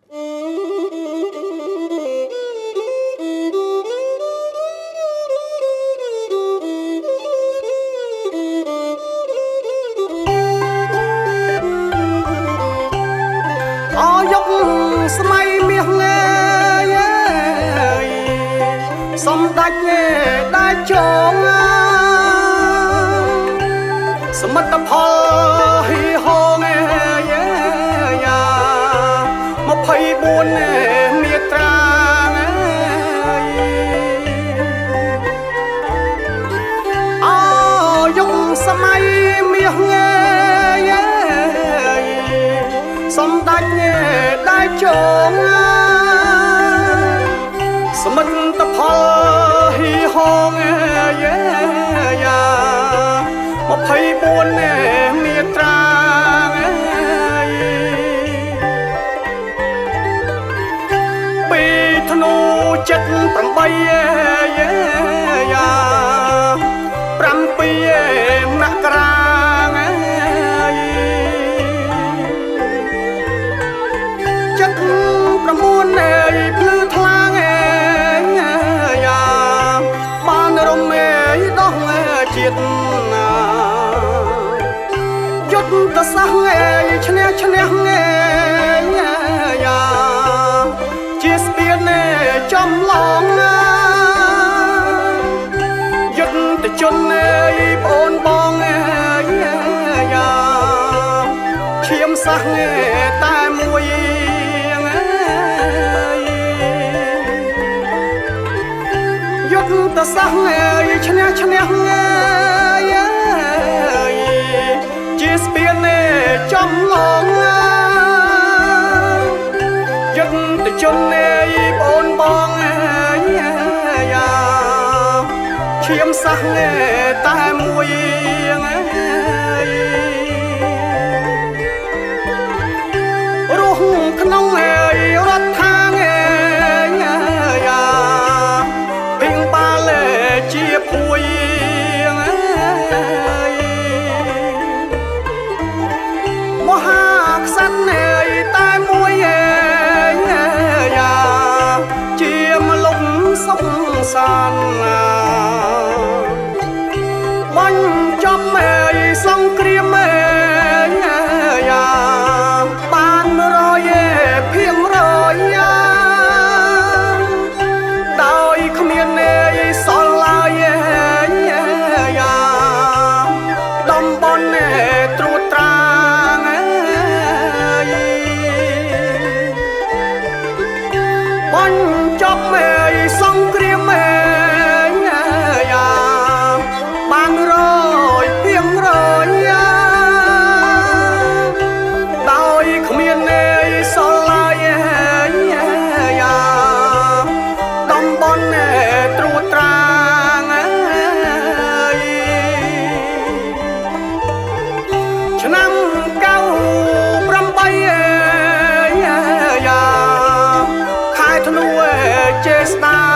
យកស្មៃមាសងាយសំដាច់ដែលចងសមិទ្ធផលហីហងយ៉ា24មាត្រាយកស្មៃមាសងាយសំដាច់ដែលចងសមិទ្ធផលហីហងយ៉ា24មាត្រាពីធ្នូ78យ៉ា7មករាភ្លឺថ្លាងយ៉ាបានរំមេដោះជាតិយុទ្ធសាស្ត្រឈ្នះយ៉ាជាស្ពានចំឡងយុទ្ធជនប្អូនបងយ៉ាឈាមសាសតែមួយយុទ្ធសាស្ត្រឈ្នះជាស្ពានចំឡងយុទ្ធជនប្អូនបងយ៉ាឈាមសាសតែមួយរស់ក្នុងរដ្ឋាជាភួយមហាក្សត្រតែមួយយ៉ាជាមលុបសុខសានបញ្ចប់សង្គ្រាមយ៉ាបាន100ភាគរយយ៉ាដោយគ្មានសល់ឡើយយ៉ាតំបន់ត្រួតត្រាបញ្ចប់សង្គ្រាមយ៉ាបាន100ភាគរយយ៉ាដោយគ្មានសល់ឡើយយ៉ាតំបន់ត្រួតត្រាឆ្នាំ98យ៉ាខែធ្នូចេស្តា